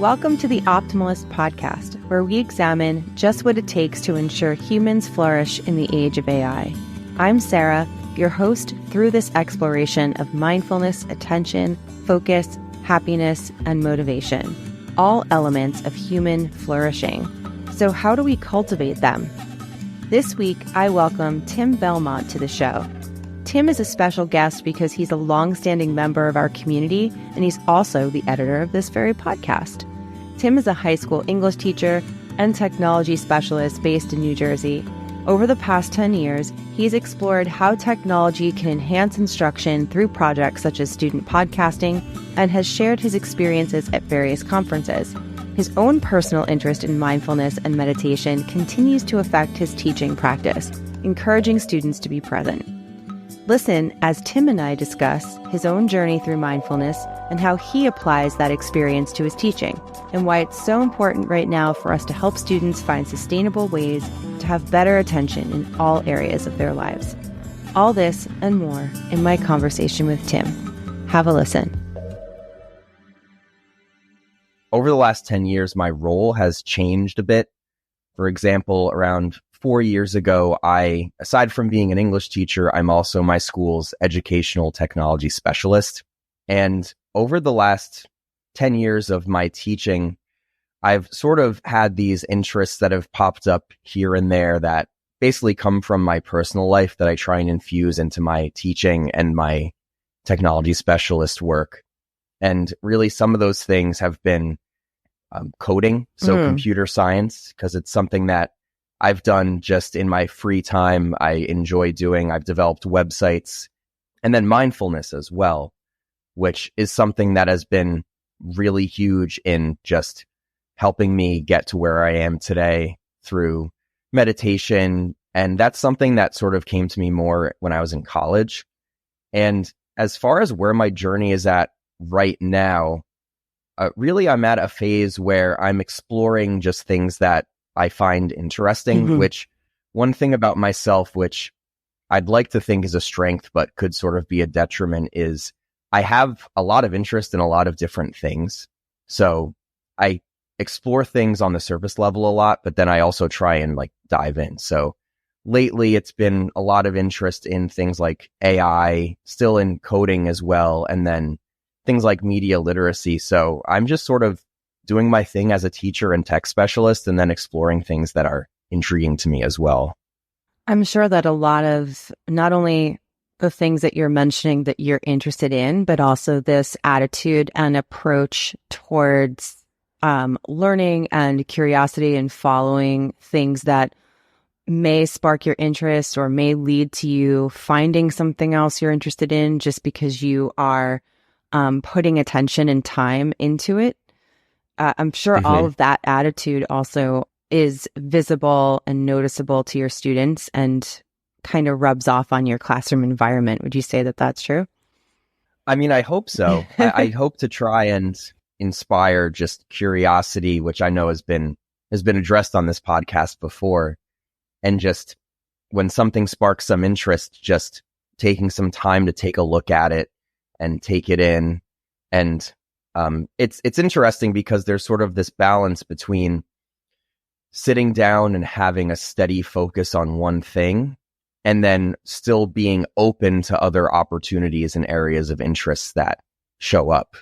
Welcome to the Optimalist podcast, where we examine just what it takes to ensure humans flourish in the age of AI. I'm Sarah, your host through this exploration of mindfulness, attention, focus, happiness, and motivation, all elements of human flourishing. So how do we cultivate them? This week, I welcome Tim Belmont to the show. Tim is a special guest because he's a longstanding member of our community, and he's also the editor of this very podcast. Tim is a high school English teacher and technology specialist based in New Jersey. Over the past 10 years, he's explored how technology can enhance instruction through projects such as student podcasting, and has shared his experiences at various conferences. His own personal interest in mindfulness and meditation continues to affect his teaching practice, encouraging students to be present. Listen as Tim and I discuss his own journey through mindfulness and how he applies that experience to his teaching, and why it's so important right now for us to help students find sustainable ways to have better attention in all areas of their lives. All this and more in my conversation with Tim. Have a listen. Over the last 10 years, my role has changed a bit. For example, around 4 years ago, aside from being an English teacher, I'm also my school's educational technology specialist. And over the last 10 years of my teaching, I've sort of had these interests that have popped up here and there that basically come from my personal life that I try and infuse into my teaching and my technology specialist work. And really, some of those things have been coding, so computer science, because it's something that I've done just in my free time. I enjoy doing. I've developed websites, and then mindfulness as well, which is something that has been really huge in just helping me get to where I am today through meditation. And that's something that sort of came to me more when I was in college. And as far as where my journey is at right now, really, I'm at a phase where I'm exploring just things that I find interesting, which one thing about myself, which I'd like to think is a strength, but could sort of be a detriment, is I have a lot of interest in a lot of different things. So I explore things on the surface level a lot, but then I also try and dive in. So lately it's been a lot of interest in things like AI, still in coding as well, and then things like media literacy. So I'm just sort of doing my thing as a teacher and tech specialist, and then exploring things that are intriguing to me as well. I'm sure that a lot of not only the things that you're mentioning that you're interested in, but also this attitude and approach towards learning and curiosity and following things that may spark your interest or may lead to you finding something else you're interested in just because you are putting attention and time into it. I'm sure all of that attitude also is visible and noticeable to your students and kind of rubs off on your classroom environment. Would you say that that's true? I mean, I hope so. I hope to try and inspire just curiosity, which I know has been addressed on this podcast before. And just when something sparks some interest, just taking some time to take a look at it and take it in. And it's interesting because there's sort of this balance between sitting down and having a steady focus on one thing, and then still being open to other opportunities and areas of interest that show up.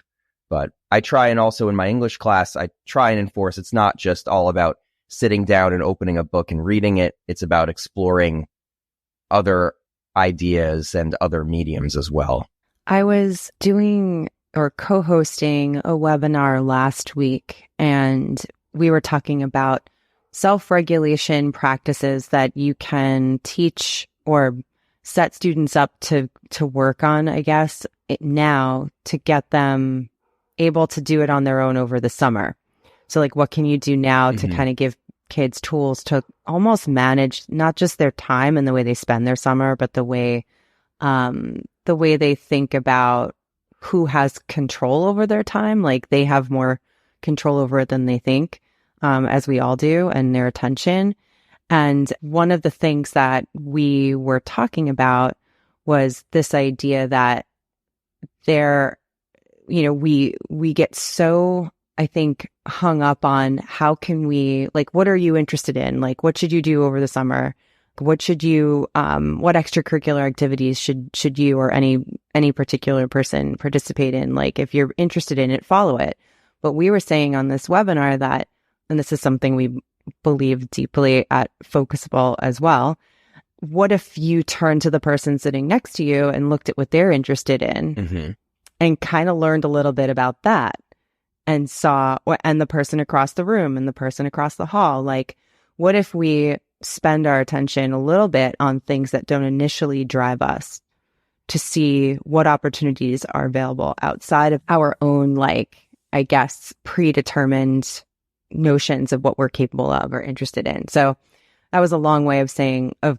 But I try, and also in my English class, I try and enforce it's not just all about sitting down and opening a book and reading it. It's about exploring other ideas and other mediums as well. I was doing or co-hosting a webinar last week, and we were talking about self-regulation practices that you can teach or set students up to work on, I guess, now to get them able to do it on their own over the summer. So what can you do now to kind of give kids tools to almost manage not just their time and the way they spend their summer, but the way they think about who has control over their time. They have more control over it than they think, as we all do, and their attention. And one of the things that we were talking about was this idea that we get so I think, hung up on how can we, like, what are you interested in? Like, what should you do over the summer? What should you, what extracurricular activities should you or any particular person participate in? Like, if you're interested in it, follow it. But we were saying on this webinar that, and this is something we believe deeply at Focusable as well, what if you turned to the person sitting next to you and looked at what they're interested in and kind of learned a little bit about that and and the person across the room and the person across the hall? Like, what if we spend our attention a little bit on things that don't initially drive us to see what opportunities are available outside of our own, like, I guess, predetermined notions of what we're capable of or interested in. So that was a long way of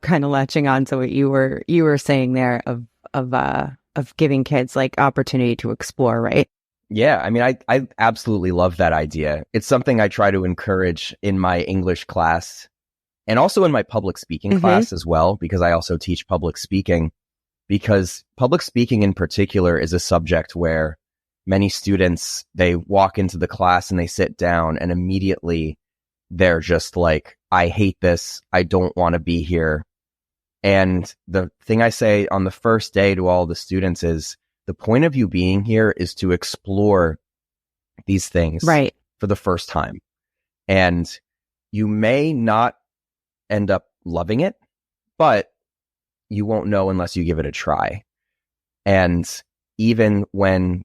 kind of latching on to what you were saying there of giving kids like opportunity to explore, right? Yeah, I mean, I absolutely love that idea. It's something I try to encourage in my English class and also in my public speaking class as well, because I also teach public speaking, because public speaking in particular is a subject where many students, they walk into the class and they sit down and immediately they're just like, I hate this. I don't want to be here. And the thing I say on the first day to all the students is, the point of you being here is to explore these things for the first time. And you may not end up loving it, but you won't know unless you give it a try. And even when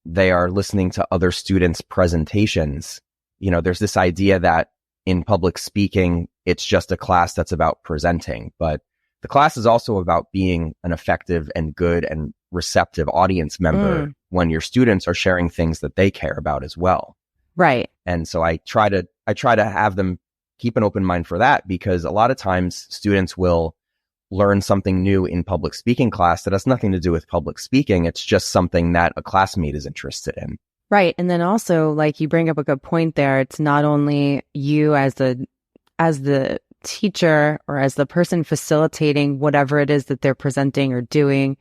they are listening to other students' presentations, you know, there's this idea that in public speaking, it's just a class that's about presenting, but the class is also about being an effective and good and receptive audience member when your students are sharing things that they care about as well. Right. And so I try to have them keep an open mind for that, because a lot of times students will learn something new in public speaking class that has nothing to do with public speaking. It's just something that a classmate is interested in. Right. And then also, like, you bring up a good point there. It's not only you as the teacher or as the person facilitating whatever it is that they're presenting or doing.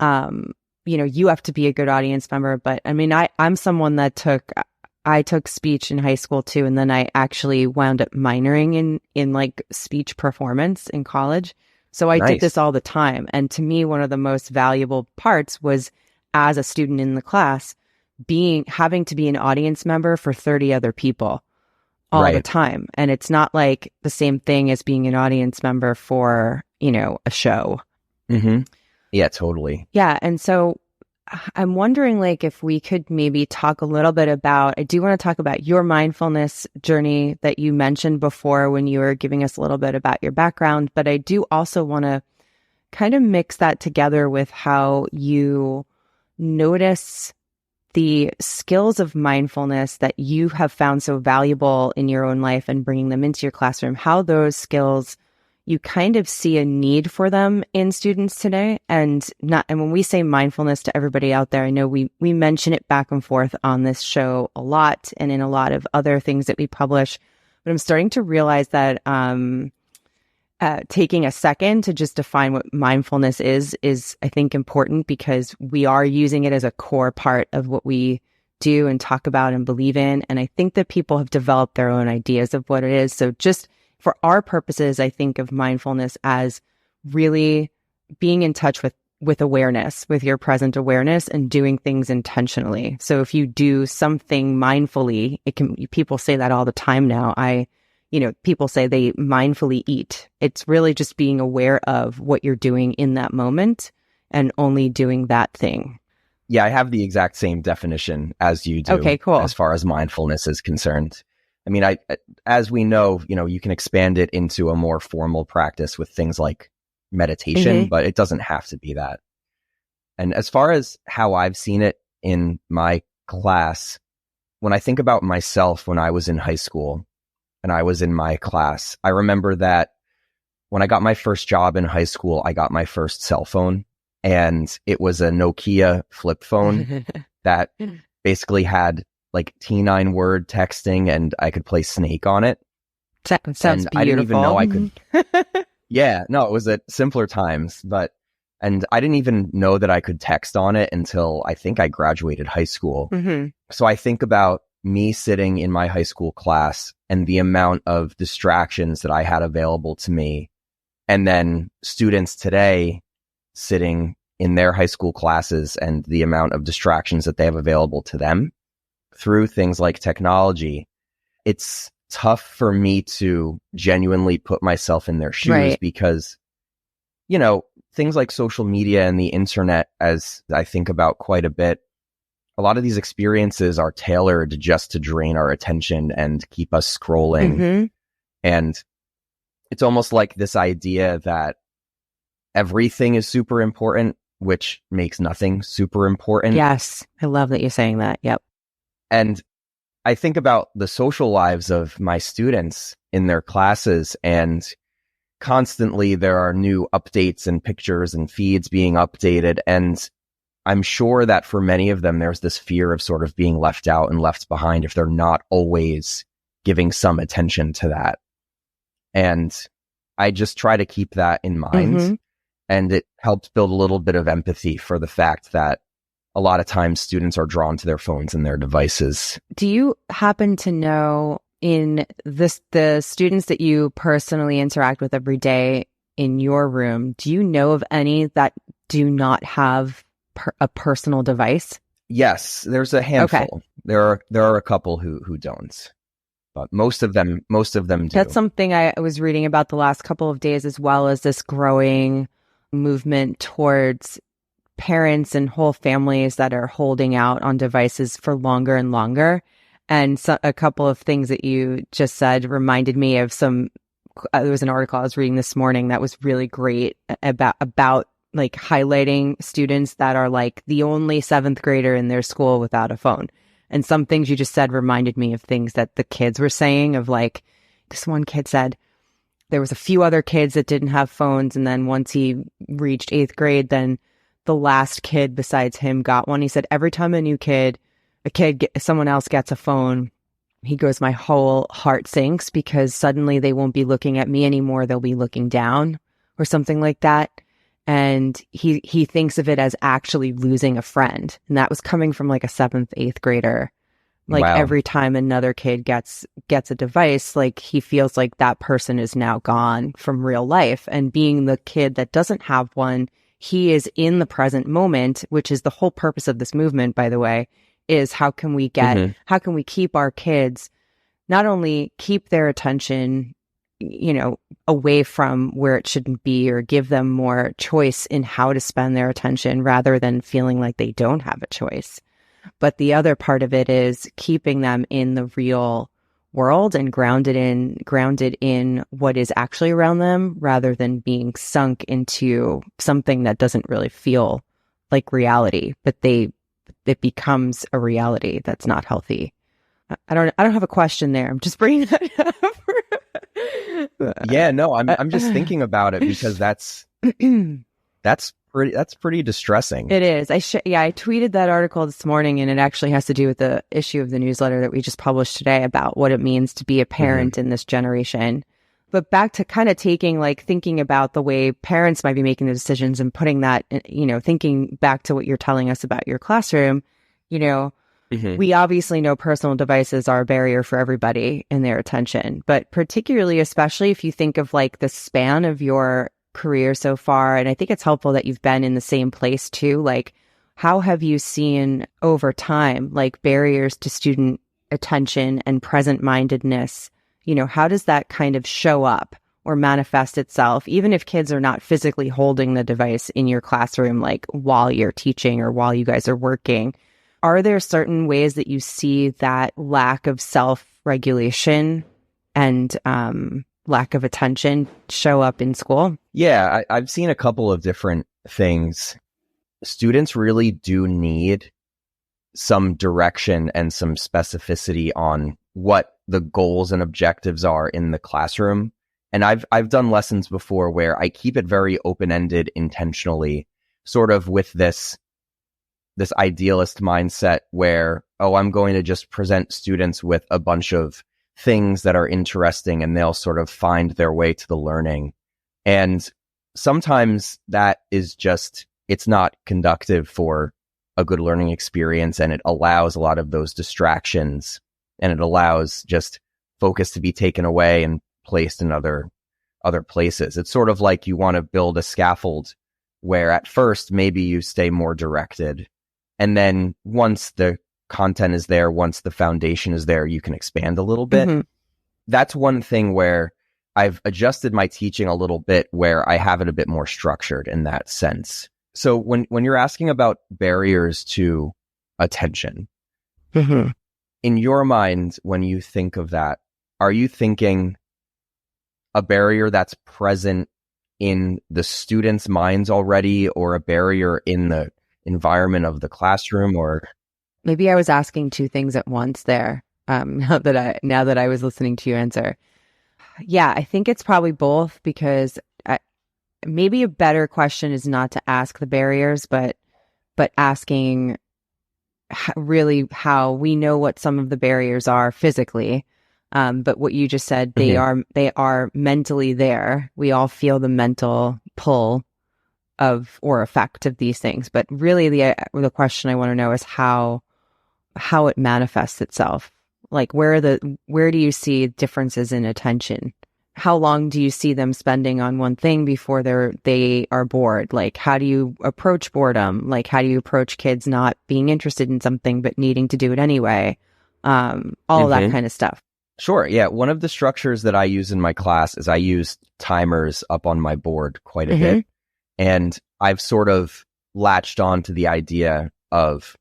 You know, you have to be a good audience member. But I mean, I'm someone that took speech in high school too. And then I actually wound up minoring in like speech performance in college. So I did this all the time. And to me, one of the most valuable parts was, as a student in the class, having to be an audience member for 30 other people all the time. And it's not like the same thing as being an audience member for, you know, a show. Yeah, totally. Yeah. And so I'm wondering, like, if we could maybe talk a little bit about, I do want to talk about your mindfulness journey that you mentioned before when you were giving us a little bit about your background, but I do also want to kind of mix that together with how you notice the skills of mindfulness that you have found so valuable in your own life and bringing them into your classroom, how those skills, you kind of see a need for them in students today. And when we say mindfulness to everybody out there, I know we mention it back and forth on this show a lot and in a lot of other things that we publish, but I'm starting to realize that taking a second to just define what mindfulness is I think important, because we are using it as a core part of what we do and talk about and believe in. And I think that people have developed their own ideas of what it is. So just for our purposes, I think of mindfulness as really being in touch with awareness, with your present awareness, and doing things intentionally. So if you do something mindfully, people say that all the time now. People say they mindfully eat. It's really just being aware of what you're doing in that moment and only doing that thing. Yeah, I have the exact same definition as you do. Okay, cool. As far as mindfulness is concerned. I mean, as we know, you can expand it into a more formal practice with things like meditation, but it doesn't have to be that. And as far as how I've seen it in my class, when I think about myself when I was in high school and I was in my class, I remember that when I got my first job in high school, I got my first cell phone, and it was a Nokia flip phone that basically had like T9 word texting, and I could play Snake on it. Sounds beautiful. I didn't even know I could. Yeah, no, it was at simpler times, and I didn't even know that I could text on it until I think I graduated high school. So I think about me sitting in my high school class and the amount of distractions that I had available to me, and then students today sitting in their high school classes and the amount of distractions that they have available to them through things like technology, it's tough for me to genuinely put myself in their shoes, Right. because, you know, things like social media and the internet, as I think about quite a bit, a lot of these experiences are tailored just to drain our attention and keep us scrolling. Mm-hmm. And it's almost like this idea that everything is super important, which makes nothing super important. Yes. I love that you're saying that. Yep. And I think about the social lives of my students in their classes, and constantly there are new updates and pictures and feeds being updated. And I'm sure that for many of them, there's this fear of sort of being left out and left behind if they're not always giving some attention to that. And I just try to keep that in mind. Mm-hmm. And it helps build a little bit of empathy for the fact that a lot of times students are drawn to their phones and their devices. Do you happen to know, in the students that you personally interact with every day in your room, do you know of any that do not have a personal device? Yes, there's a handful. Okay. There are a couple who don't, but most of them do. That's something I was reading about the last couple of days, as well as this growing movement towards parents and whole families that are holding out on devices for longer and longer. And so, a couple of things that you just said reminded me of there was an article I was reading this morning that was really great about like highlighting students that are like the only 7th grader in their school without a phone. And some things you just said reminded me of things that the kids were saying, of like, this one kid said there was a few other kids that didn't have phones. And then once he reached 8th grade, then the last kid besides him got one. He said, every time someone else gets a phone, he goes, my whole heart sinks, because suddenly they won't be looking at me anymore. They'll be looking down or something like that. And he thinks of it as actually losing a friend. And that was coming from like a 7th, 8th grader. Like, wow. Every time another kid gets a device, like he feels like that person is now gone from real life. And being the kid that doesn't have one, he is in the present moment, which is the whole purpose of this movement, by the way, is how can we keep our kids, not only keep their attention, away from where it shouldn't be, or give them more choice in how to spend their attention rather than feeling like they don't have a choice. But the other part of it is keeping them in the real world and grounded in what is actually around them, rather than being sunk into something that doesn't really feel like reality, but it becomes a reality that's not healthy. I don't have a question there. I'm just bringing that up. Yeah, no, I'm just thinking about it, because that's pretty distressing. It is. I tweeted that article this morning, and it actually has to do with the issue of the newsletter that we just published today about what it means to be a parent in this generation. But back to kind of thinking about the way parents might be making the decisions and putting that, thinking back to what you're telling us about your classroom, we obviously know personal devices are a barrier for everybody in their attention, but especially if you think of like the span of your career so far. And I think it's helpful that you've been in the same place too. Like, how have you seen over time, like, barriers to student attention and present-mindedness? How does that kind of show up or manifest itself, even if kids are not physically holding the device in your classroom, like while you're teaching or while you guys are working? Are there certain ways that you see that lack of self-regulation and lack of attention show up in school? Yeah, I've seen a couple of different things. Students really do need some direction and some specificity on what the goals and objectives are in the classroom. And I've done lessons before where I keep it very open-ended intentionally, sort of with this idealist mindset where, I'm going to just present students with a bunch of things that are interesting and they'll sort of find their way to the learning. And sometimes that is just, it's not conducive for a good learning experience, and it allows a lot of those distractions and it allows just focus to be taken away and placed in other places. It's sort of like you want to build a scaffold where at first maybe you stay more directed, and then once the content is there, once the foundation is there, you can expand a little bit. Mm-hmm. That's one thing where I've adjusted my teaching a little bit, where I have it a bit more structured in that sense. So when you're asking about barriers to attention, Mm-hmm. in your mind, when you think of that, are you thinking a barrier that's present in the students' minds already, or a barrier in the environment of the classroom? Or Maybe I was asking two things at once there. Now that I was listening to you answer. Yeah, I think it's probably both, because maybe a better question is not to ask the barriers, but asking really how we know what some of the barriers are physically. But what you just said, they are mentally there. We all feel the mental pull of or effect of these things. But really, the question I want to know is how it manifests itself. Like, where do you see differences in attention? How long do you see them spending on one thing before they are bored? Like, how do you approach boredom? Like, how do you approach kids not being interested in something but needing to do it anyway? All of that kind of stuff. Sure. Yeah. One of the structures that I use in my class is I use timers up on my board quite a bit. And I've sort of latched on to the idea of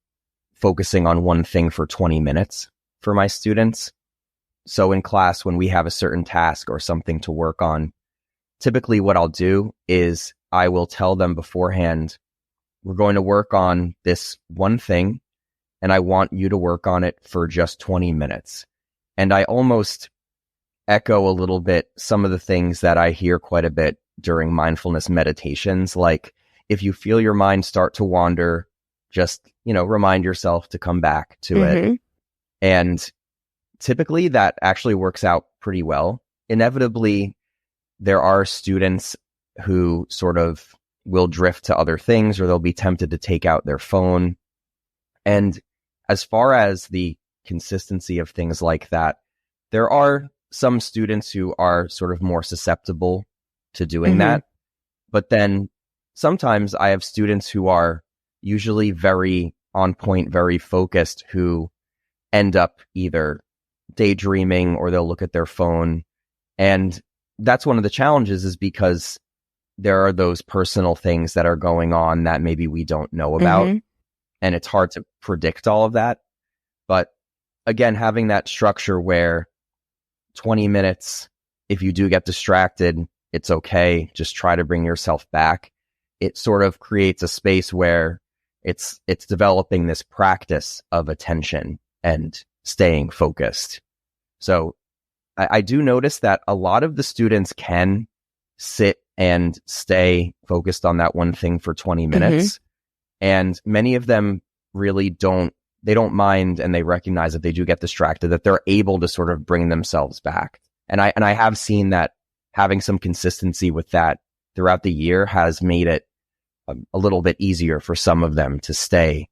focusing on one thing for 20 minutes for my students. So in class, when we have a certain task or something to work on, typically what I'll do is I will tell them beforehand, we're going to work on this one thing, and I want you to work on it for just 20 minutes. And I almost echo a little bit some of the things that I hear quite a bit during mindfulness meditations. Like, if you feel your mind start to wander, just, remind yourself to come back to it. And typically that actually works out pretty well. Inevitably, there are students who sort of will drift to other things, or they'll be tempted to take out their phone. And as far as the consistency of things like that, there are some students who are sort of more susceptible to doing that. But then sometimes I have students who are usually very on point, very focused, who end up either daydreaming or they'll look at their phone. And that's one of the challenges, is because there are those personal things that are going on that maybe we don't know about. And it's hard to predict all of that. But again, having that structure where 20 minutes, if you do get distracted, it's okay. Just try to bring yourself back. It sort of creates a space where it's developing this practice of attention and staying focused. So I do notice that a lot of the students can sit and stay focused on that one thing for 20 minutes. And many of them really don't mind, and they recognize that they do get distracted, that they're able to sort of bring themselves back. And I have seen that having some consistency with that throughout the year has made it a little bit easier for some of them to stay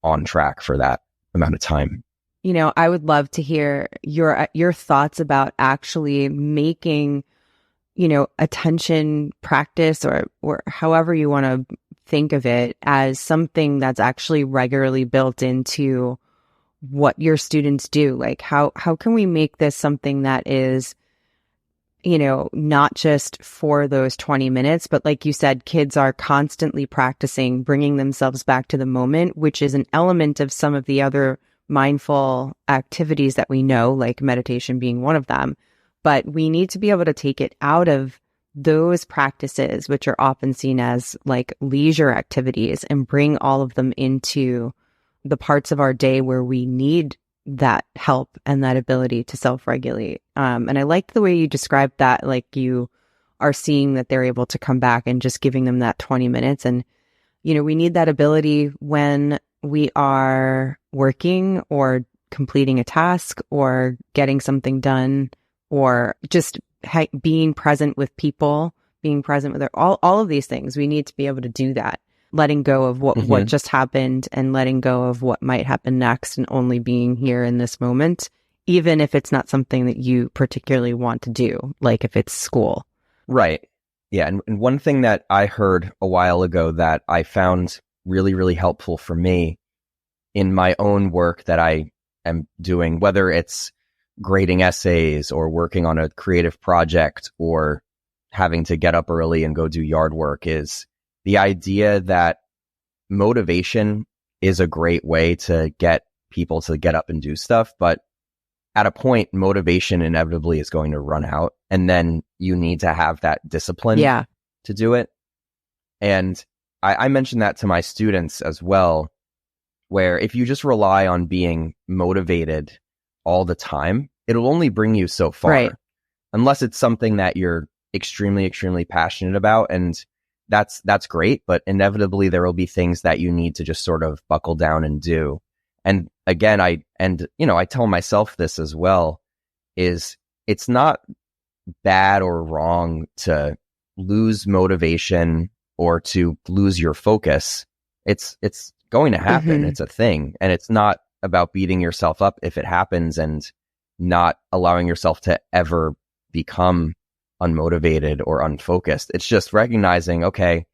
on track for that amount of time. I would love to hear your thoughts about actually making, attention practice or however you want to think of it, as something that's actually regularly built into what your students do. Like, how can we make this something that is, not just for those 20 minutes, but like you said, kids are constantly practicing bringing themselves back to the moment, which is an element of some of the other mindful activities that we know, like meditation being one of them. But we need to be able to take it out of those practices, which are often seen as like leisure activities, and bring all of them into the parts of our day where we need that help and that ability to self-regulate. And I liked the way you described that, like you are seeing that they're able to come back and just giving them that 20 minutes. And, we need that ability when we are working or completing a task or getting something done, or just being present with people, being present with all of these things. We need to be able to do that, letting go of what just happened and letting go of what might happen next, and only being here in this moment even if it's not something that you particularly want to do, like if it's school. Right. Yeah. And one thing that I heard a while ago that I found really, really helpful for me in my own work that I am doing, whether it's grading essays or working on a creative project or having to get up early and go do yard work, is the idea that motivation is a great way to get people to get up and do stuff. But at a point, motivation inevitably is going to run out, and then you need to have that discipline to do it. And I mentioned that to my students as well, where if you just rely on being motivated all the time, it'll only bring you so far. Right. Unless it's something that you're extremely, extremely passionate about. And that's great. But inevitably, there will be things that you need to just sort of buckle down and do. And again, I tell myself this as well, is it's not bad or wrong to lose motivation or to lose your focus. It's going to happen. It's a thing. And it's not about beating yourself up if it happens and not allowing yourself to ever become unmotivated or unfocused. It's just recognizing, okay,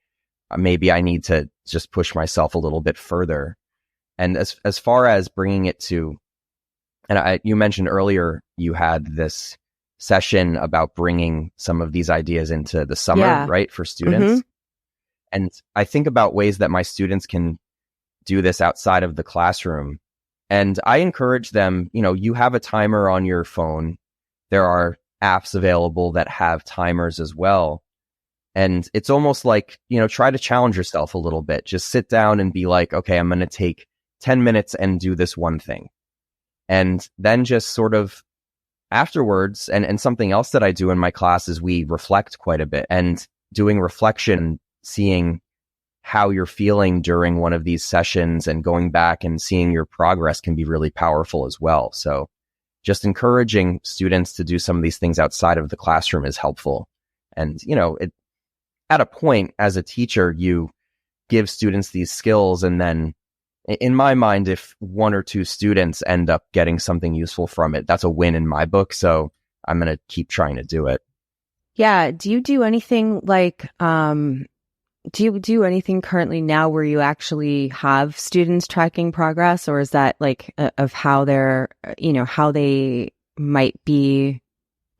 maybe I need to just push myself a little bit further. And as far as bringing it to, and you mentioned earlier, you had this session about bringing some of these ideas into the summer, right, for students. And I think about ways that my students can do this outside of the classroom. And I encourage them, you have a timer on your phone. There are apps available that have timers as well. And it's almost like, try to challenge yourself a little bit. Just sit down and be like, okay, I'm going to take 10 minutes and do this one thing. And then just sort of afterwards, and something else that I do in my class is we reflect quite a bit, and doing reflection, seeing how you're feeling during one of these sessions and going back and seeing your progress can be really powerful as well. So just encouraging students to do some of these things outside of the classroom is helpful. And, at a point as a teacher, you give students these skills, and then in my mind, if one or two students end up getting something useful from it, that's a win in my book. So I'm going to keep trying to do it. Yeah. Do you do anything like, do you do anything currently now where you actually have students tracking progress, or is that like of how they're, how they might be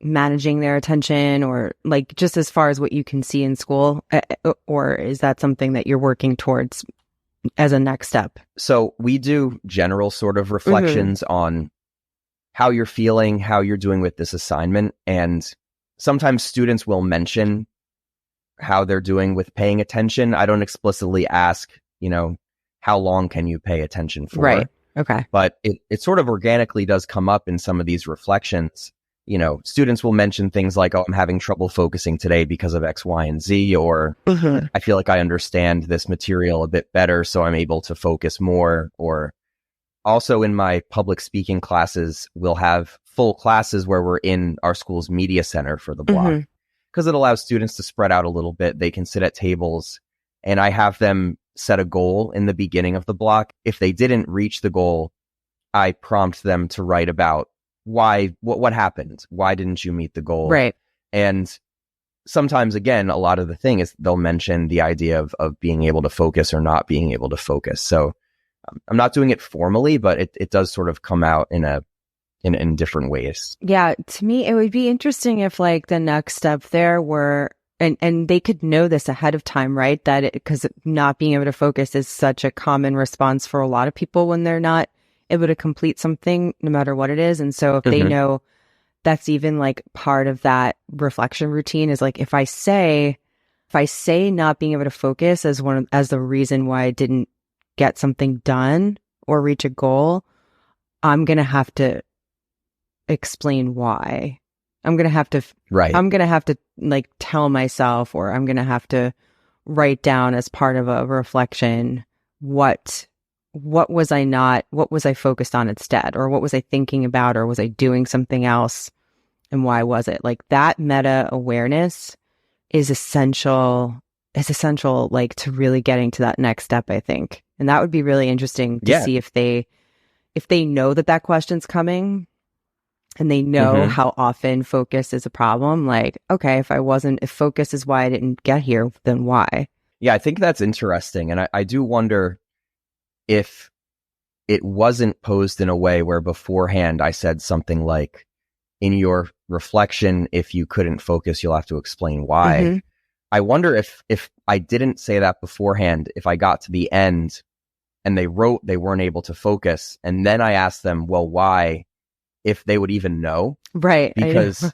managing their attention, or like just as far as what you can see in school, or is that something that you're working towards as a next step? So we do general sort of reflections on how you're feeling, how you're doing with this assignment. And sometimes students will mention how they're doing with paying attention. I don't explicitly ask, how long can you pay attention for? Right. Okay. But it sort of organically does come up in some of these reflections. Students will mention things like, oh, I'm having trouble focusing today because of X, Y, and Z, or I feel like I understand this material a bit better, so I'm able to focus more. Or also in my public speaking classes, we'll have full classes where we're in our school's media center for the block, because it allows students to spread out a little bit. They can sit at tables, and I have them set a goal in the beginning of the block. If they didn't reach the goal, I prompt them to write about what happened? Why didn't you meet the goal? Right. And sometimes, again, a lot of the thing is they'll mention the idea of being able to focus or not being able to focus. So I'm not doing it formally, but it does sort of come out in different ways. Yeah. To me, it would be interesting if like the next step there were, and they could know this ahead of time, right? That because not being able to focus is such a common response for a lot of people when they're not able to complete something, no matter what it is. And so if they know that's even like part of that reflection routine, is like, if I say not being able to focus as the reason why I didn't get something done or reach a goal, I'm going to have to explain why. I'm going to have to like tell myself, or I'm going to have to write down as part of a reflection, what was I focused on instead? Or what was I thinking about? Or was I doing something else? And why was it? Like that meta awareness is essential, like to really getting to that next step, I think. And that would be really interesting to see if they know that question's coming. and they know how often focus is a problem. Like, okay, if focus is why I didn't get here, then why? Yeah, I think that's interesting. And I do wonder if it wasn't posed in a way where beforehand I said something like, in your reflection, if you couldn't focus, you'll have to explain why. I wonder if I didn't say that beforehand, if I got to the end and they wrote they weren't able to focus, and then I asked them, well, why, if they would even know. Right. Because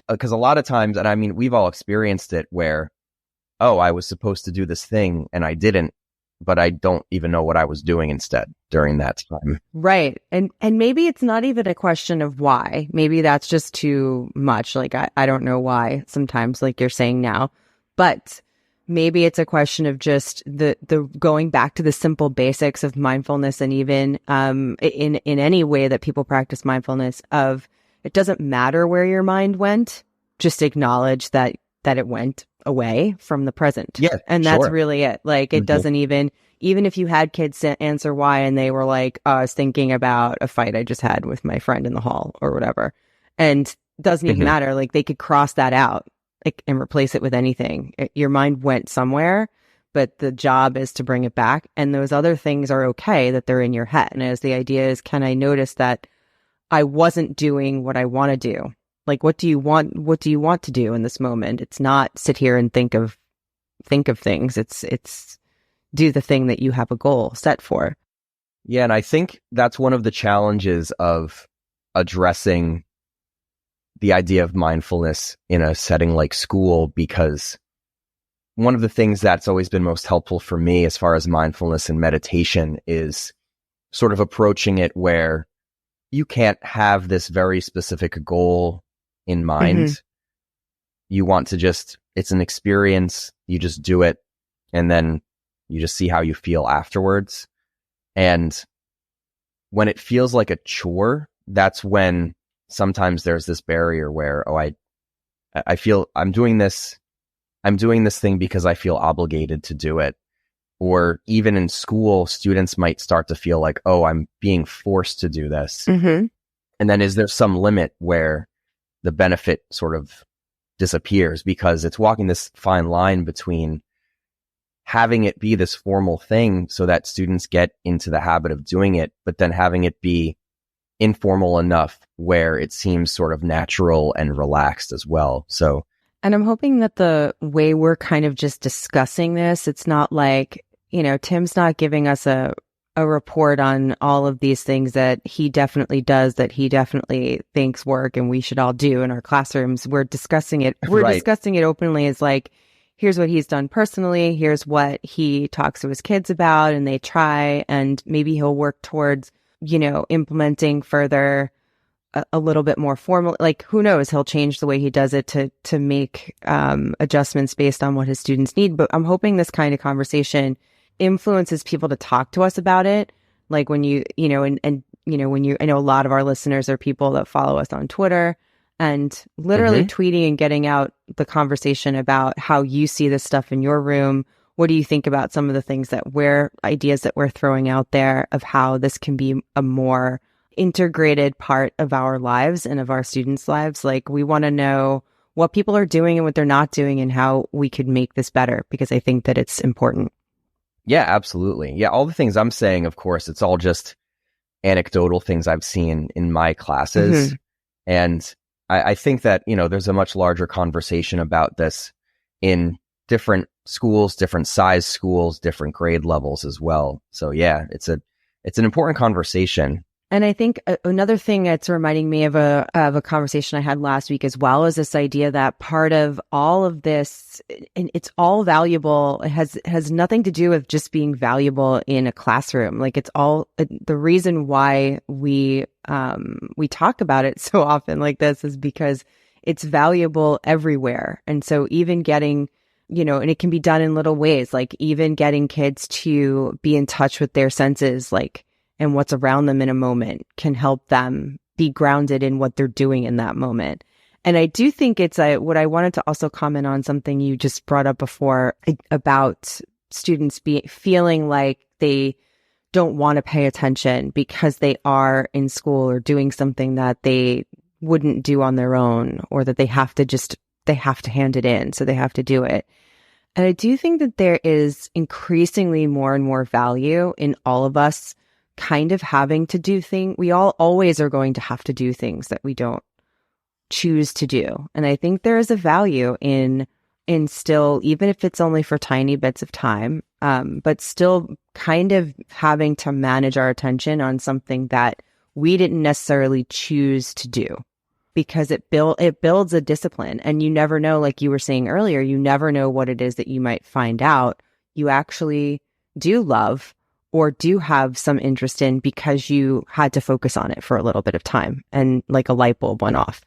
a lot of times, and I mean, we've all experienced it where, oh, I was supposed to do this thing and I didn't, but I don't even know what I was doing instead during that time. Right. And maybe it's not even a question of why. Maybe that's just too much. Like, I don't know why sometimes, like you're saying now, but maybe it's a question of just the going back to the simple basics of mindfulness. And even in any way that people practice mindfulness, of it doesn't matter where your mind went, just acknowledge that it went away from the present. Yeah. And that's really it. Like, it doesn't even if you had kids answer why and they were like, oh, I was thinking about a fight I just had with my friend in the hall or whatever. And it doesn't even matter. Like, they could cross that out, like, and replace it with anything. Your mind went somewhere, but the job is to bring it back. And those other things are okay that they're in your head. And as the idea is, can I notice that I wasn't doing what I want to do? Like, what do you want? What do you want to do in this moment? It's not sit here and think of things. It's do the thing that you have a goal set for. Yeah. And I think that's one of the challenges of addressing the idea of mindfulness in a setting like school, because one of the things that's always been most helpful for me as far as mindfulness and meditation is sort of approaching it where you can't have this very specific goal in mind. You want to it's an experience. You just do it, and then you just see how you feel afterwards. And when it feels like a chore, that's when sometimes there's this barrier where, oh, I feel I'm doing this thing because I feel obligated to do it. Or even in school, students might start to feel like, oh, I'm being forced to do this. And then is there some limit where the benefit sort of disappears, because it's walking this fine line between having it be this formal thing so that students get into the habit of doing it, but then having it be informal enough where it seems sort of natural and relaxed as well. So, and I'm hoping that the way we're kind of just discussing this, it's not like, Tim's not giving us a report on all of these things that he definitely does, that he definitely thinks work and we should all do in our classrooms. We're discussing it. We're discussing it openly as like, here's what he's done personally. Here's what he talks to his kids about and they try, and maybe he'll work towards, implementing further a little bit more formal. Like, who knows, he'll change the way he does it to make adjustments based on what his students need. But I'm hoping this kind of conversation influences people to talk to us about it. Like, when when I know a lot of our listeners are people that follow us on Twitter, and literally tweeting and getting out the conversation about how you see this stuff in your room. What do you think about some of the things ideas that we're throwing out there of how this can be a more integrated part of our lives and of our students' lives? Like, we want to know what people are doing and what they're not doing and how we could make this better, because I think that it's important. Yeah, absolutely. Yeah, all the things I'm saying, of course, it's all just anecdotal things I've seen in my classes. And I think that, there's a much larger conversation about this in different schools, different size schools, different grade levels as well. So yeah, it's an important conversation. And I think another thing that's reminding me of a conversation I had last week as well, is this idea that part of all of this, and it's all valuable, it has nothing to do with just being valuable in a classroom. Like, it's all the reason why we talk about it so often like this is because it's valuable everywhere. And so even getting, and it can be done in little ways, like even getting kids to be in touch with their senses, like, and what's around them in a moment can help them be grounded in what they're doing in that moment. And I do think it's what I wanted to also comment on, something you just brought up before about students feeling like they don't want to pay attention because they are in school or doing something that they wouldn't do on their own, or that they have to hand it in, so they have to do it. And I do think that there is increasingly more and more value in all of us kind of having to do things. We all always are going to have to do things that we don't choose to do. And I think there is a value in still, even if it's only for tiny bits of time, but still kind of having to manage our attention on something that we didn't necessarily choose to do, because it builds a discipline. And you never know, like you were saying earlier, you never know what it is that you might find out you actually do love or do have some interest in, because you had to focus on it for a little bit of time and like a light bulb went off.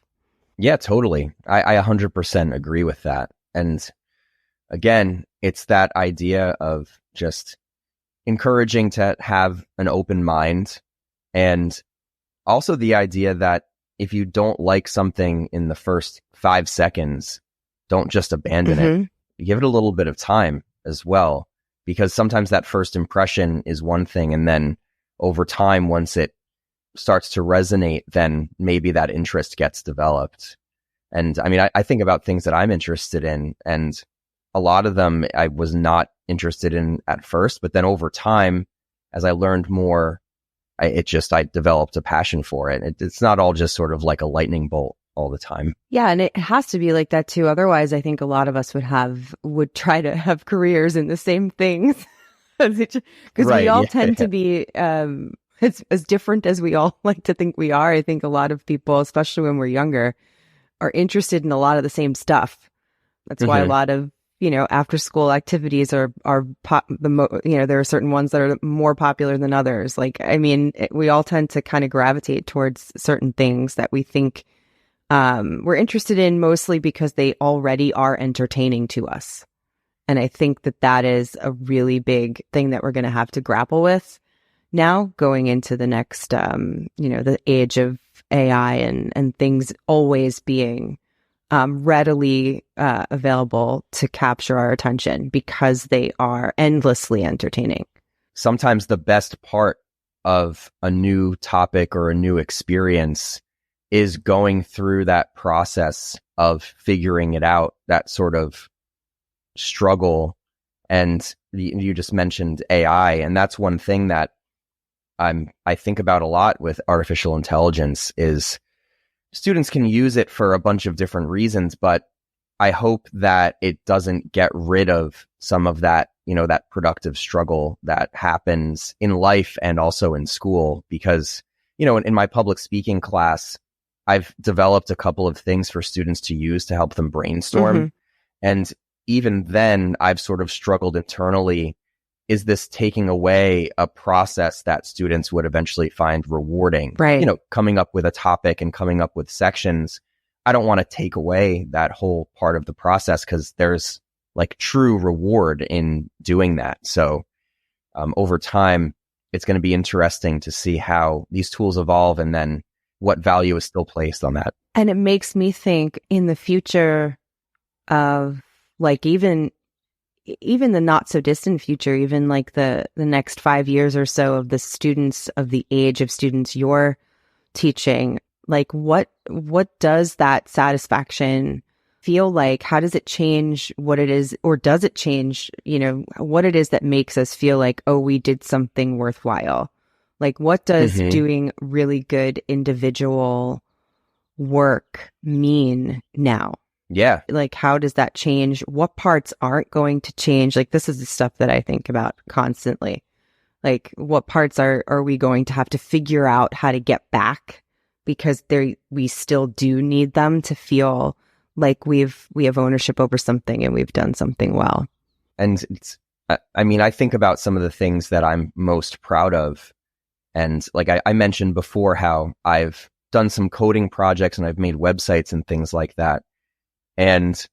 Yeah, totally. I 100% agree with that. And again, it's that idea of just encouraging to have an open mind, and also the idea that if you don't like something in the first 5 seconds, don't just abandon it. You give it a little bit of time as well, because sometimes that first impression is one thing, and then over time, once it starts to resonate, then maybe that interest gets developed. And I mean, I think about things that I'm interested in, and a lot of them I was not interested in at first, but then over time, as I learned more, I developed a passion for it. It's not all just sort of like a lightning bolt all the time. Yeah, and it has to be like that too. Otherwise, I think a lot of us would try to have careers in the same things, because we all tend to be as different as we all like to think we are. I think a lot of people, especially when we're younger, are interested in a lot of the same stuff. That's why a lot of after school activities are there are certain ones that are more popular than others. Like, I mean, we all tend to kind of gravitate towards certain things that we think we're interested in, mostly because they already are entertaining to us. And I think that is a really big thing that we're going to have to grapple with now going into the next, the age of AI and things always being readily available to capture our attention, because they are endlessly entertaining. Sometimes the best part of a new topic or a new experience is going through that process of figuring it out, that sort of struggle. And you just mentioned AI, and that's one thing that I think about a lot with artificial intelligence is students can use it for a bunch of different reasons, but I hope that it doesn't get rid of some of that, that productive struggle that happens in life and also in school. Because, in my public speaking class, I've developed a couple of things for students to use to help them brainstorm. And even then, I've sort of struggled internally. Is this taking away a process that students would eventually find rewarding? Right. Coming up with a topic and coming up with sections. I don't want to take away that whole part of the process, because there's like true reward in doing that. So over time, it's going to be interesting to see how these tools evolve and then what value is still placed on that. And it makes me think in the future of like even the not so distant future, even like the next 5 years or so of the students, of the age of students you're teaching, like what does that satisfaction feel like? How does it change what it is, or does it change, what it is that makes us feel like, oh, we did something worthwhile? Like, what does doing really good individual work mean now? Yeah. Like, how does that change? What parts aren't going to change? Like, this is the stuff that I think about constantly. Like, what parts are we going to have to figure out how to get back? Because we still do need them to feel like we have ownership over something and we've done something well. And I think about some of the things that I'm most proud of. And like I mentioned before, how I've done some coding projects and I've made websites and things like that. And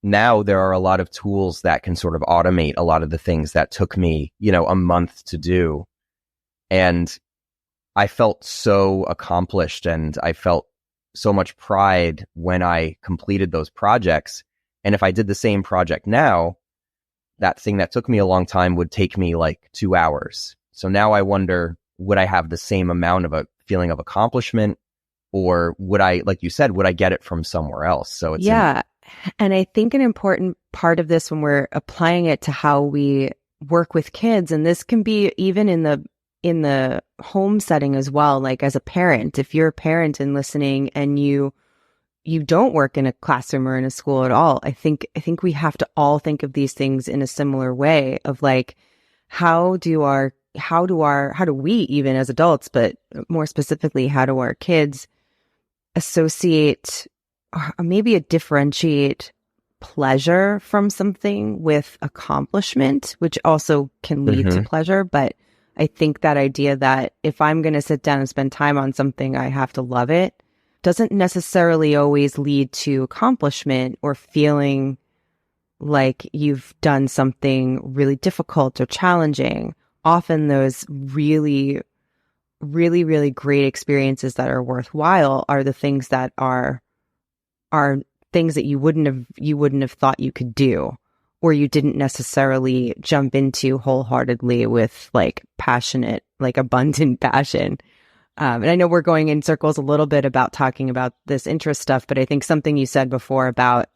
now there are a lot of tools that can sort of automate a lot of the things that took me, a month to do. And I felt so accomplished, and I felt so much pride when I completed those projects. And if I did the same project now, that thing that took me a long time would take me like 2 hours. So now I wonder, would I have the same amount of a feeling of accomplishment, or would I, like you said, would I get it from somewhere else? So it's and I think an important part of this when we're applying it to how we work with kids, and this can be even in the home setting as well, like as a parent, if you're a parent and listening and you don't work in a classroom or in a school at all, I think we have to all think of these things in a similar way of like, how do we, even as adults, but more specifically, how do our kids associate or maybe differentiate pleasure from something with accomplishment, which also can lead to pleasure. But I think that idea that if I'm going to sit down and spend time on something, I have to love it, doesn't necessarily always lead to accomplishment or feeling like you've done something really difficult or challenging. Often those really, really, really great experiences that are worthwhile are the things that are things that you wouldn't have thought you could do, or you didn't necessarily jump into wholeheartedly with like passionate, like abundant passion. And I know we're going in circles a little bit about talking about this interest stuff, but I think something you said before about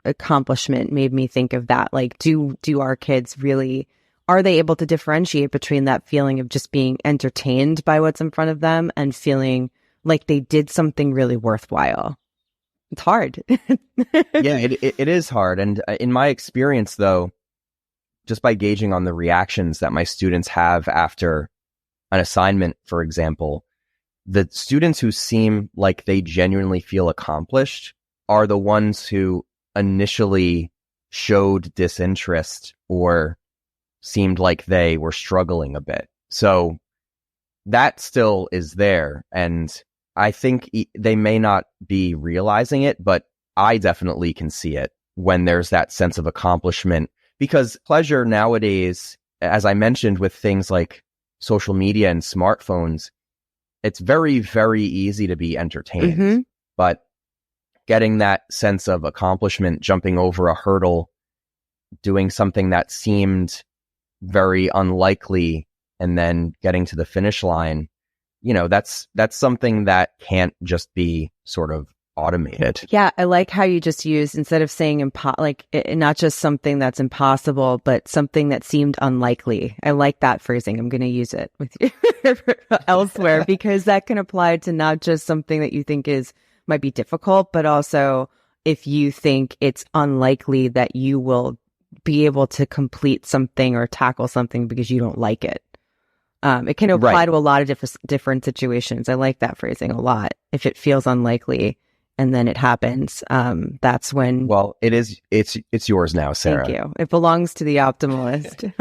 accomplishment made me think of that. Like, do our kids really, are they able to differentiate between that feeling of just being entertained by what's in front of them and feeling like they did something really worthwhile? It's hard. Yeah, it is hard. And in my experience, though, just by gauging on the reactions that my students have after an assignment, for example, the students who seem like they genuinely feel accomplished are the ones who initially showed disinterest or seemed like they were struggling a bit. So that still is there. And I think they may not be realizing it, but I definitely can see it when there's that sense of accomplishment, because pleasure nowadays, as I mentioned, with things like social media and smartphones, it's very, very easy to be entertained, but getting that sense of accomplishment, jumping over a hurdle, doing something that seemed very unlikely, and then getting to the finish line, that's something that can't just be sort of automated. Yeah, I like how you just used, instead of saying not just something that's impossible, but something that seemed unlikely. I like that phrasing. I'm going to use it with you elsewhere, because that can apply to not just something that you think might be difficult, but also if you think it's unlikely that you will be able to complete something or tackle something because you don't like it. It can apply to a lot of different situations. I like that phrasing a lot. If it feels unlikely and then it happens, that's when. Well, it's yours now, Sarah. Thank you. It belongs to the Optimalist.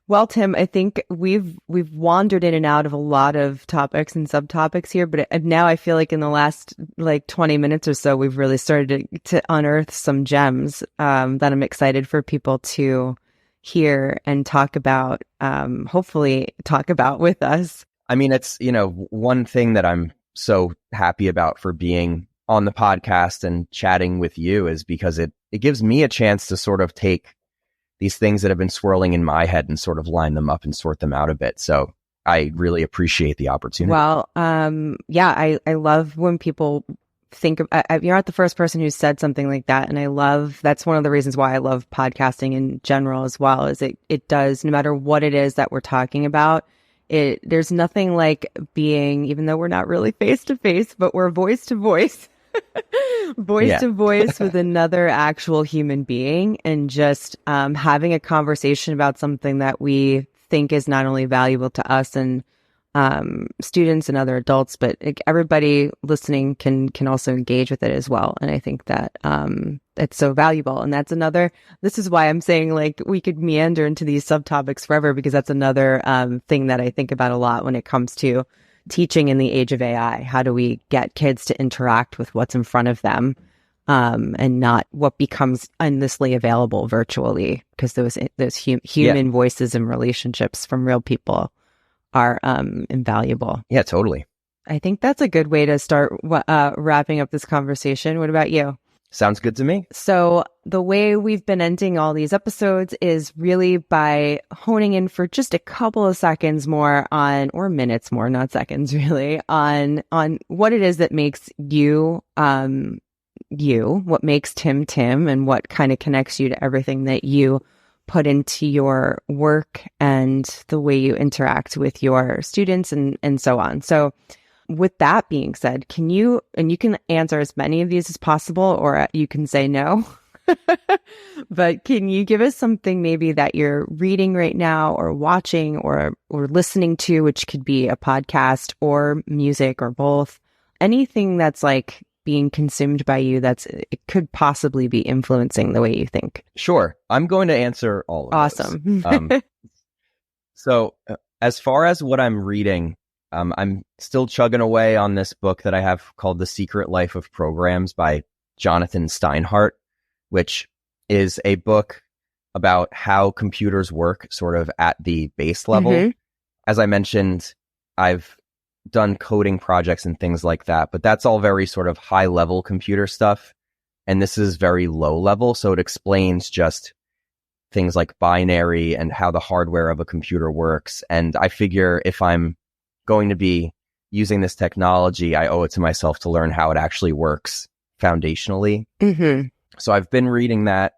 Well, Tim, I think we've wandered in and out of a lot of topics and subtopics here, but now I feel like in the last 20 minutes or so, we've really started to unearth some gems that I'm excited for people to hear and talk about, hopefully talk about with us. I mean, it's, one thing that I'm so happy about for being on the podcast and chatting with you is because it gives me a chance to sort of take these things that have been swirling in my head and sort of line them up and sort them out a bit. So I really appreciate the opportunity. Well, I love when people think of, you're not the first person who said something like that. And that's one of the reasons why I love podcasting in general as well, is it does, no matter what it is that we're talking about, there's nothing like being, even though we're not really face to face, but we're voice to voice, to voice with another actual human being, and just having a conversation about something that we think is not only valuable to us and students and other adults, but everybody listening can also engage with it as well. And I think that it's so valuable. And this is why I'm saying we could meander into these subtopics forever, because that's another thing that I think about a lot when it comes to teaching in the age of AI. How do we get kids to interact with what's in front of them, and not what becomes endlessly available virtually? Because those human voices and relationships from real people are invaluable. Yeah, totally. I think that's a good way to start wrapping up this conversation. What about you? Sounds good to me. So the way we've been ending all these episodes is really by honing in for just a couple of seconds more on, or minutes more, not seconds really, on what it is that makes you, what makes Tim Tim, and what kind of connects you to everything that you put into your work and the way you interact with your students and so on. So with that being said, you can answer as many of these as possible, or you can say no, but can you give us something maybe that you're reading right now or watching or listening to, which could be a podcast or music or both, anything that's like being consumed by you it could possibly be influencing the way you think? Sure. I'm going to answer all of Awesome. those. So as far as what I'm reading, I'm still chugging away on this book that I have called The Secret Life of Programs by Jonathan Steinhardt, which is a book about how computers work sort of at the base level. Mm-hmm. As I mentioned, I've done coding projects and things like that, but that's all very sort of high level computer stuff. And this is very low level. So it explains just things like binary and how the hardware of a computer works. And I figure if I'm going to be using this technology, I owe it to myself to learn how it actually works foundationally. Mm-hmm. So I've been reading that.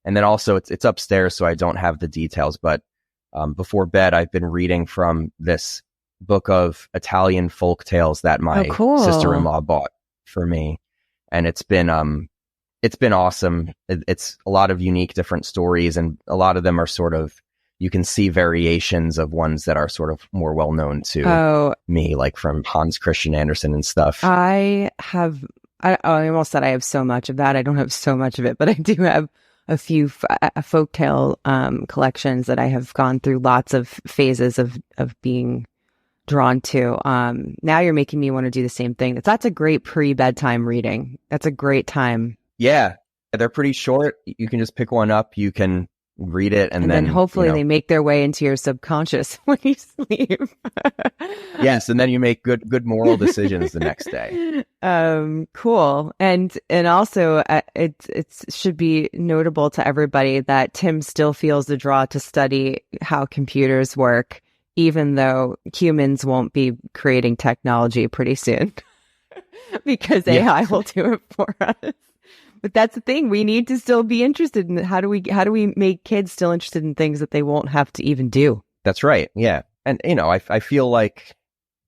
And then also it's upstairs, so I don't have the details. But before bed, I've been reading from this book of Italian folk tales that my sister-in-law bought for me. And it's been awesome. It's a lot of unique different stories, and a lot of them are sort of, you can see variations of ones that are sort of more well known to me, like from Hans Christian Andersen and stuff. I almost said I have so much of that. I don't have so much of it, but I do have a few folktale collections that I have gone through lots of phases of being drawn to. Now you're making me want to do the same thing. That's a great pre-bedtime reading. That's a great time. Yeah, they're pretty short. You can just pick one up. You can read it, and then hopefully they make their way into your subconscious when you sleep. Yes, and then you make good moral decisions the next day. Cool. And also it should be notable to everybody that Tim still feels the draw to study how computers work, even though humans won't be creating technology pretty soon because AI will do it for us. But that's the thing. We need to still be interested in how do we make kids still interested in things that they won't have to even do? That's right. Yeah. And, I feel like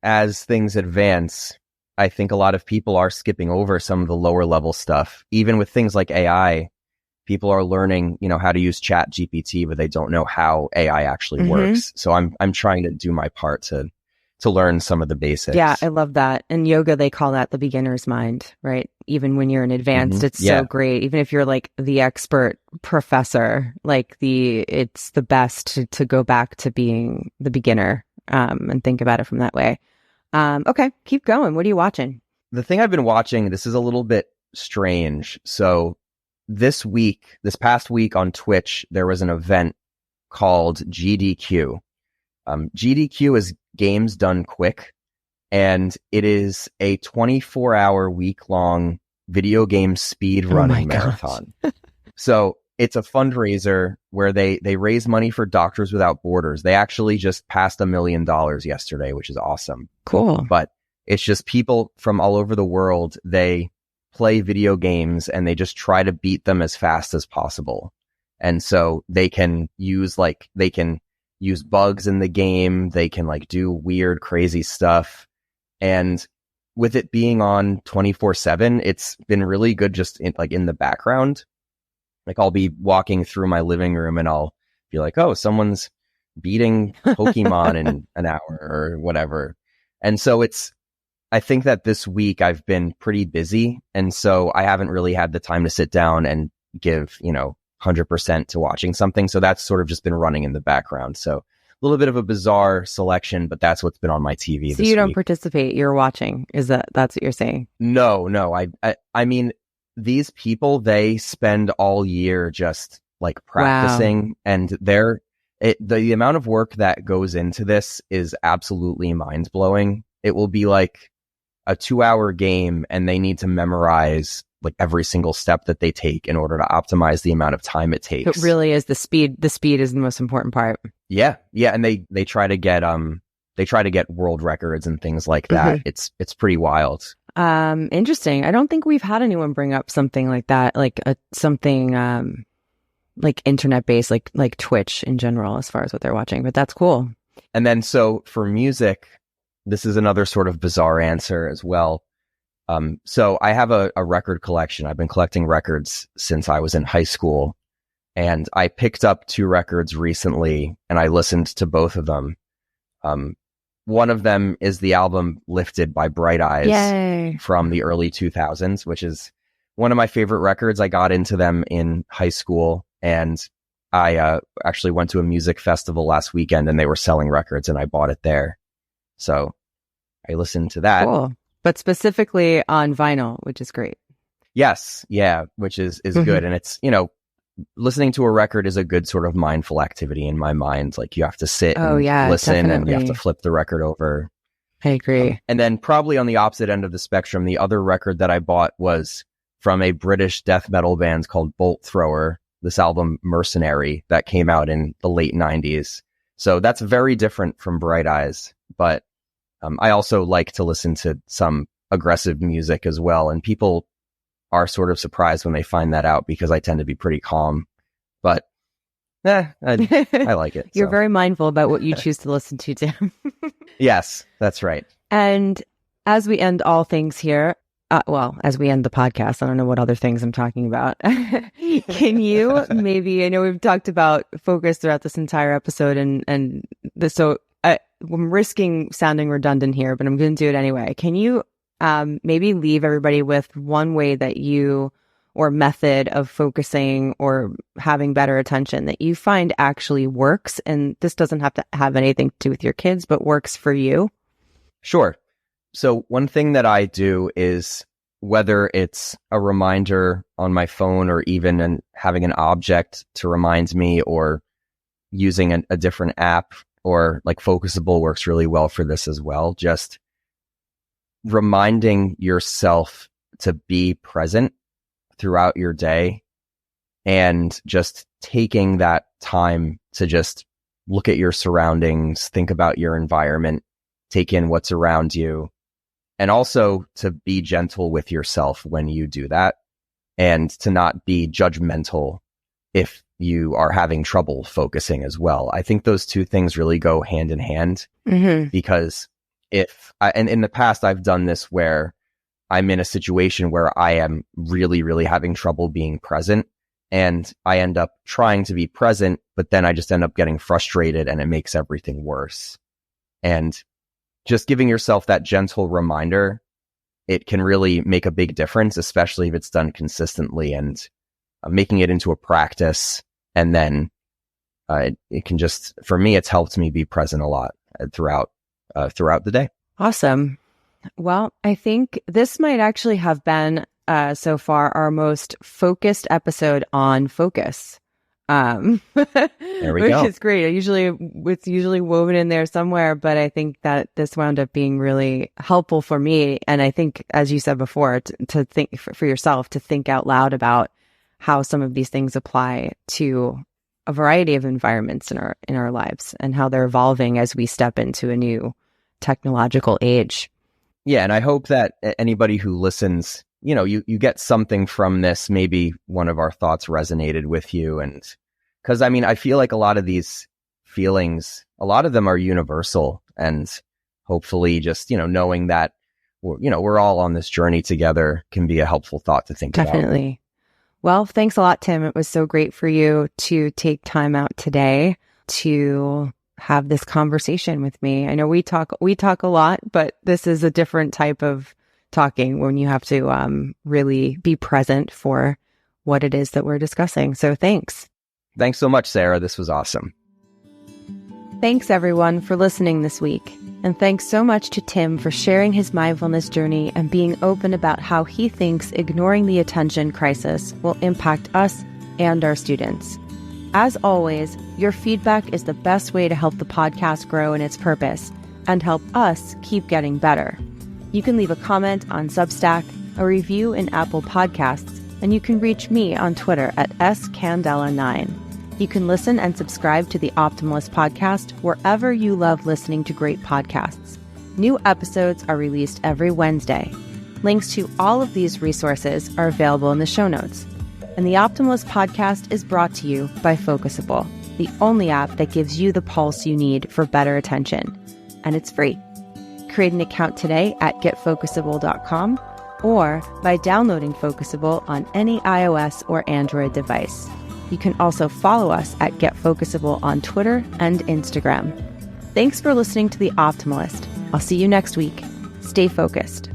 as things advance, I think a lot of people are skipping over some of the lower level stuff. Even with things like AI, people are learning, how to use Chat GPT, but they don't know how AI actually works. So I'm trying to do my part to learn some of the basics. Yeah, I love that. In yoga, they call that the beginner's mind, right? Even when you're an advanced, it's so great. Even if you're like the expert professor, it's the best to go back to being the beginner and think about it from that way. Okay, keep going. What are you watching? The thing I've been watching, this is a little bit strange. So this past week on Twitch, there was an event called GDQ. GDQ is Games Done Quick, and it is a 24-hour week-long video game speed running marathon. So it's a fundraiser where they raise money for Doctors Without Borders. They actually just passed $1 million yesterday, which is awesome. Cool. But it's just people from all over the world. They play video games and they just try to beat them as fast as possible. And so they can use bugs in the game. They can do weird, crazy stuff. And with it being on 24/7, it's been really good just in the background. I'll be walking through my living room and I'll be like, oh, someone's beating Pokemon in an hour or whatever. And so I think that this week I've been pretty busy. And so I haven't really had the time to sit down and give, 100% to watching something. So that's sort of just been running in the background. So a little bit of a bizarre selection, but that's what's been on my TV this week. So you don't participate, you're watching. That's what you're saying? No. I mean, these people, they spend all year just practicing. Wow. And the amount of work that goes into this is absolutely mind blowing. It will be like a 2-hour game and they need to memorize like every single step that they take in order to optimize the amount of time it takes. It really is the speed. The speed is the most important part. Yeah. And they try to get world records and things like that. It's pretty wild. Interesting. I don't think we've had anyone bring up something like that, like something like internet based, like Twitch in general, as far as what they're watching. But that's cool. And then so for music, this is another sort of bizarre answer as well. So I have a record collection. I've been collecting records since I was in high school, and I picked up 2 records recently and I listened to both of them. One of them is the album Lifted by Bright Eyes. Yay. From the early 2000s, which is one of my favorite records. I got into them in high school, and I actually went to a music festival last weekend and they were selling records and I bought it there. So I listened to that. Cool. But specifically on vinyl, which is great. Yes. Yeah. Which is good. And it's, listening to a record is a good sort of mindful activity in my mind. Like you have to sit and listen definitely. And you have to flip the record over. I agree. And then probably on the opposite end of the spectrum, the other record that I bought was from a British death metal band called Bolt Thrower. This album Mercenary that came out in the late 90s. So that's very different from Bright Eyes. But I also like to listen to some aggressive music as well. And people are sort of surprised when they find that out because I tend to be pretty calm. But I like it. You're very mindful about what you choose to listen to, Tim. Yes, that's right. And as we end all things here, as we end the podcast, I don't know what other things I'm talking about. Can you maybe, I know we've talked about focus throughout this entire episode so I'm risking sounding redundant here, but I'm going to do it anyway. Can you maybe leave everybody with one way that you, or method of focusing or having better attention that you find actually works? And this doesn't have to have anything to do with your kids, but works for you. Sure. So one thing that I do is, whether it's a reminder on my phone or even having an object to remind me, or using a different app, or like Focusable works really well for this as well. Just reminding yourself to be present throughout your day, and just taking that time to just look at your surroundings, think about your environment, take in what's around you, and also to be gentle with yourself when you do that, and to not be judgmental if you are having trouble focusing as well. I think those two things really go hand in hand, because and in the past, I've done this where I'm in a situation where I am really, really having trouble being present, and I end up trying to be present, but then I just end up getting frustrated and it makes everything worse. And just giving yourself that gentle reminder, it can really make a big difference, especially if it's done consistently, and making it into a practice. And then it can just, for me, it's helped me be present a lot throughout the day. Awesome. Well, I think this might actually have been so far our most focused episode on focus. There we go. Which is great. It's usually woven in there somewhere, but I think that this wound up being really helpful for me. And I think, as you said before, to think for yourself, to think out loud about how some of these things apply to a variety of environments in our lives, and how they're evolving as we step into a new technological age. Yeah, and I hope that anybody who listens, you get something from this. Maybe one of our thoughts resonated with you. And because I feel like a lot of these feelings, a lot of them are universal, and hopefully just, knowing that we're all on this journey together can be a helpful thought to think about. Definitely. Well, thanks a lot, Tim. It was so great for you to take time out today to have this conversation with me. I know we talk a lot, but this is a different type of talking, when you have to really be present for what it is that we're discussing. So thanks. Thanks so much, Sarah. This was awesome. Thanks, everyone, for listening this week. And thanks so much to Tim for sharing his mindfulness journey and being open about how he thinks ignoring the attention crisis will impact us and our students. As always, your feedback is the best way to help the podcast grow in its purpose and help us keep getting better. You can leave a comment on Substack, a review in Apple Podcasts, and you can reach me on Twitter at scandela9. You can listen and subscribe to the Optimalist podcast wherever you love listening to great podcasts. New episodes are released every Wednesday. Links to all of these resources are available in the show notes. And the Optimalist podcast is brought to you by Focusable, the only app that gives you the pulse you need for better attention. And it's free. Create an account today at getfocusable.com or by downloading Focusable on any iOS or Android device. You can also follow us at GetFocusable on Twitter and Instagram. Thanks for listening to The Optimalist. I'll see you next week. Stay focused.